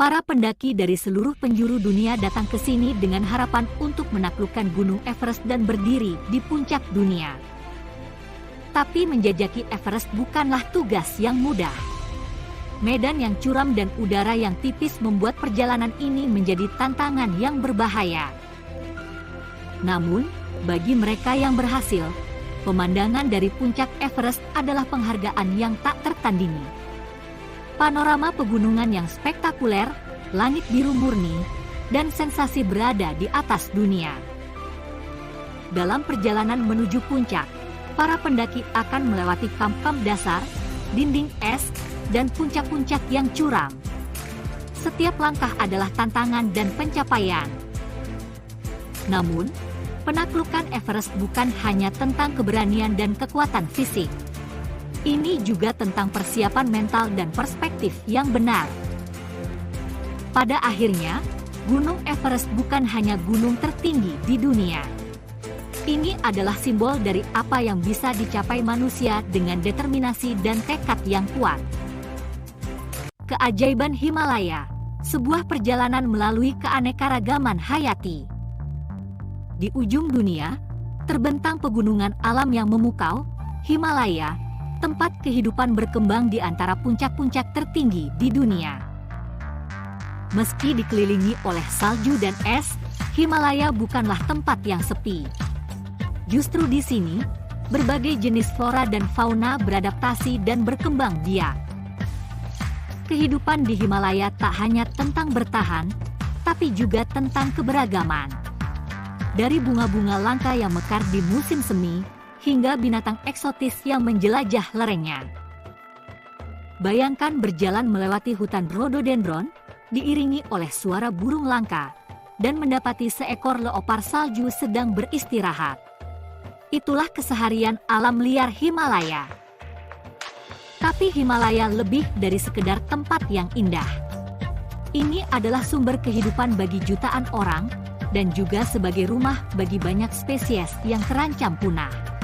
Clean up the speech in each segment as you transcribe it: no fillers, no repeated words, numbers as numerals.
Para pendaki dari seluruh penjuru dunia datang ke sini dengan harapan untuk menaklukkan Gunung Everest dan berdiri di puncak dunia. Tapi menjajaki Everest bukanlah tugas yang mudah. Medan yang curam dan udara yang tipis membuat perjalanan ini menjadi tantangan yang berbahaya. Namun, bagi mereka yang berhasil, pemandangan dari puncak Everest adalah penghargaan yang tak tertandingi. Panorama pegunungan yang spektakuler, langit biru murni, dan sensasi berada di atas dunia. Dalam perjalanan menuju puncak, para pendaki akan melewati kamp-kamp dasar, dinding es, dan puncak-puncak yang curam. Setiap langkah adalah tantangan dan pencapaian. Namun, penaklukan Everest bukan hanya tentang keberanian dan kekuatan fisik. Ini juga tentang persiapan mental dan perspektif yang benar. Pada akhirnya, Gunung Everest bukan hanya gunung tertinggi di dunia. Ini adalah simbol dari apa yang bisa dicapai manusia dengan determinasi dan tekad yang kuat. Keajaiban Himalaya, sebuah perjalanan melalui keanekaragaman hayati. Di ujung dunia, terbentang pegunungan alam yang memukau, Himalaya, tempat kehidupan berkembang di antara puncak-puncak tertinggi di dunia. Meski dikelilingi oleh salju dan es, Himalaya bukanlah tempat yang sepi. Justru di sini, berbagai jenis flora dan fauna beradaptasi dan berkembang biak. Kehidupan di Himalaya tak hanya tentang bertahan, tapi juga tentang keberagaman. Dari bunga-bunga langka yang mekar di musim semi, hingga binatang eksotis yang menjelajah lerengnya. Bayangkan berjalan melewati hutan rhododendron, diiringi oleh suara burung langka, dan mendapati seekor leopard salju sedang beristirahat. Itulah keseharian alam liar Himalaya. Tapi Himalaya lebih dari sekedar tempat yang indah. Ini adalah sumber kehidupan bagi jutaan orang, dan juga sebagai rumah bagi banyak spesies yang terancam punah.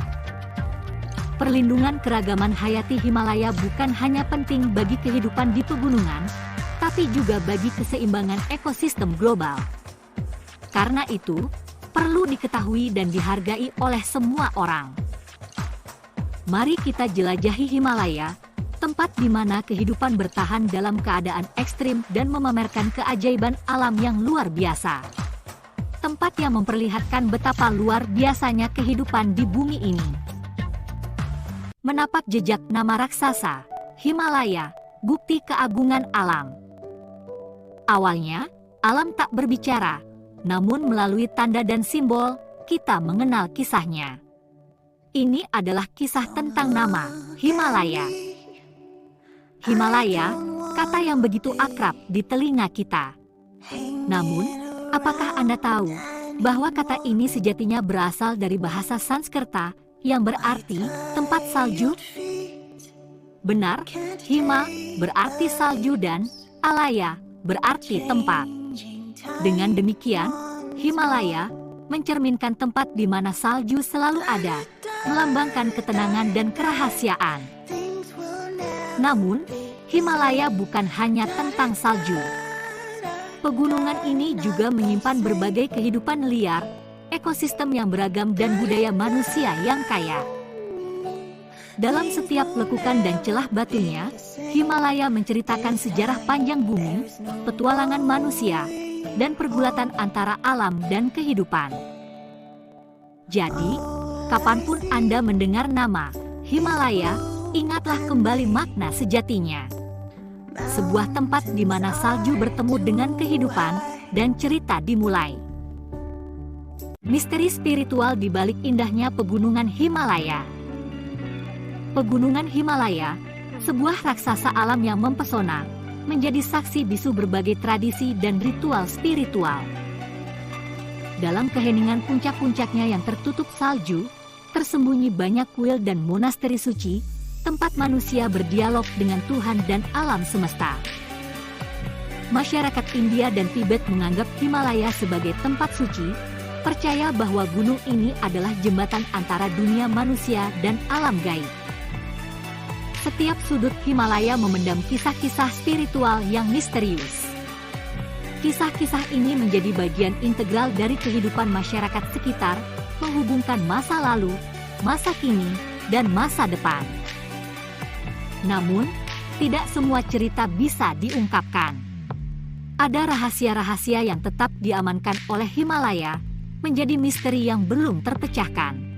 Perlindungan keragaman hayati Himalaya bukan hanya penting bagi kehidupan di pegunungan, tapi juga bagi keseimbangan ekosistem global. Karena itu, perlu diketahui dan dihargai oleh semua orang. Mari kita jelajahi Himalaya, tempat di mana kehidupan bertahan dalam keadaan ekstrim dan memamerkan keajaiban alam yang luar biasa. Tempat yang memperlihatkan betapa luar biasanya kehidupan di bumi ini. Menapak jejak nama raksasa, Himalaya, bukti keagungan alam. Awalnya, alam tak berbicara, namun melalui tanda dan simbol, kita mengenal kisahnya. Ini adalah kisah tentang nama, Himalaya. Himalaya, kata yang begitu akrab di telinga kita. Namun, apakah Anda tahu bahwa kata ini sejatinya berasal dari bahasa Sanskerta, yang berarti tempat salju? Benar, Hima berarti salju dan Alaya berarti tempat. Dengan demikian, Himalaya mencerminkan tempat di mana salju selalu ada, melambangkan ketenangan dan kerahasiaan. Namun, Himalaya bukan hanya tentang salju. Pegunungan ini juga menyimpan berbagai kehidupan liar, ekosistem yang beragam dan budaya manusia yang kaya. Dalam setiap lekukan dan celah batunya, Himalaya menceritakan sejarah panjang bumi, petualangan manusia, dan pergulatan antara alam dan kehidupan. Jadi, kapanpun Anda mendengar nama Himalaya, ingatlah kembali makna sejatinya. Sebuah tempat di mana salju bertemu dengan kehidupan dan cerita dimulai. Misteri spiritual di balik indahnya pegunungan Himalaya. Pegunungan Himalaya, sebuah raksasa alam yang mempesona, menjadi saksi bisu berbagai tradisi dan ritual spiritual. Dalam keheningan puncak-puncaknya yang tertutup salju, tersembunyi banyak kuil dan monasteri suci, tempat manusia berdialog dengan Tuhan dan alam semesta. Masyarakat India dan Tibet menganggap Himalaya sebagai tempat suci, percaya bahwa gunung ini adalah jembatan antara dunia manusia dan alam gaib. Setiap sudut Himalaya memendam kisah-kisah spiritual yang misterius. Kisah-kisah ini menjadi bagian integral dari kehidupan masyarakat sekitar, menghubungkan masa lalu, masa kini, dan masa depan. Namun, tidak semua cerita bisa diungkapkan. Ada rahasia-rahasia yang tetap diamankan oleh Himalaya, menjadi misteri yang belum terpecahkan.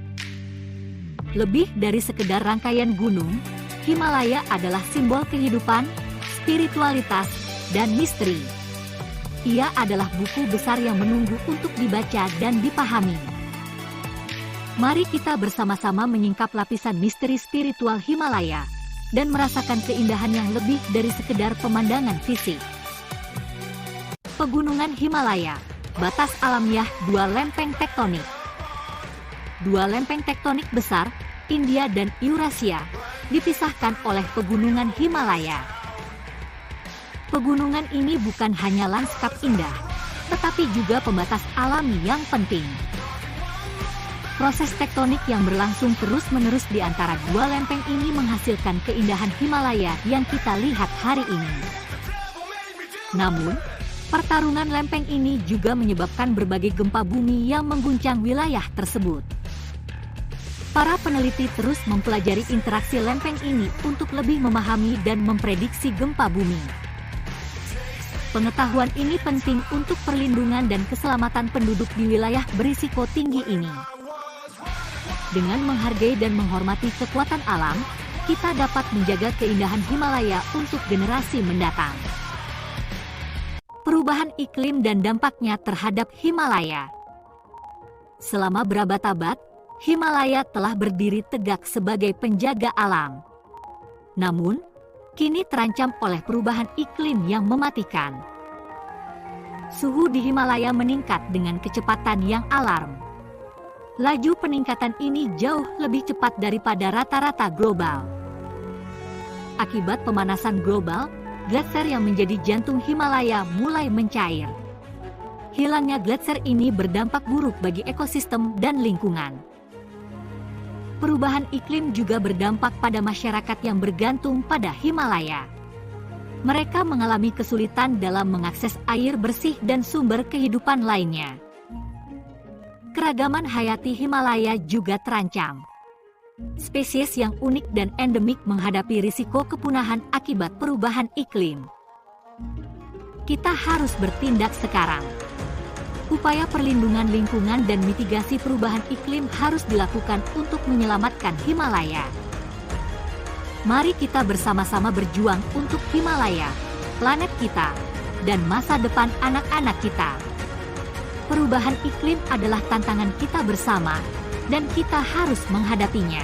Lebih dari sekedar rangkaian gunung, Himalaya adalah simbol kehidupan, spiritualitas, dan misteri. Ia adalah buku besar yang menunggu untuk dibaca dan dipahami. Mari kita bersama-sama menyingkap lapisan misteri spiritual Himalaya dan merasakan keindahan yang lebih dari sekedar pemandangan fisik. Pegunungan Himalaya, batas alamiah dua lempeng tektonik. Dua lempeng tektonik besar, India dan Eurasia, dipisahkan oleh pegunungan Himalaya. Pegunungan ini bukan hanya lanskap indah, tetapi juga pembatas alami yang penting. Proses tektonik yang berlangsung terus-menerus di antara dua lempeng ini menghasilkan keindahan Himalaya yang kita lihat hari ini. Namun, pertarungan lempeng ini juga menyebabkan berbagai gempa bumi yang mengguncang wilayah tersebut. Para peneliti terus mempelajari interaksi lempeng ini untuk lebih memahami dan memprediksi gempa bumi. Pengetahuan ini penting untuk perlindungan dan keselamatan penduduk di wilayah berisiko tinggi ini. Dengan menghargai dan menghormati kekuatan alam, kita dapat menjaga keindahan Himalaya untuk generasi mendatang. Perubahan iklim dan dampaknya terhadap Himalaya. Selama berabad-abad, Himalaya telah berdiri tegak sebagai penjaga alam. Namun, kini terancam oleh perubahan iklim yang mematikan. Suhu di Himalaya meningkat dengan kecepatan yang alarm. Laju peningkatan ini jauh lebih cepat daripada rata-rata global. Akibat pemanasan global, gletser yang menjadi jantung Himalaya mulai mencair. Hilangnya gletser ini berdampak buruk bagi ekosistem dan lingkungan. Perubahan iklim juga berdampak pada masyarakat yang bergantung pada Himalaya. Mereka mengalami kesulitan dalam mengakses air bersih dan sumber kehidupan lainnya. Keragaman hayati Himalaya juga terancam. Spesies yang unik dan endemik menghadapi risiko kepunahan akibat perubahan iklim. Kita harus bertindak sekarang. Upaya perlindungan lingkungan dan mitigasi perubahan iklim harus dilakukan untuk menyelamatkan Himalaya. Mari kita bersama-sama berjuang untuk Himalaya, planet kita, dan masa depan anak-anak kita. Perubahan iklim adalah tantangan kita bersama, dan kita harus menghadapinya.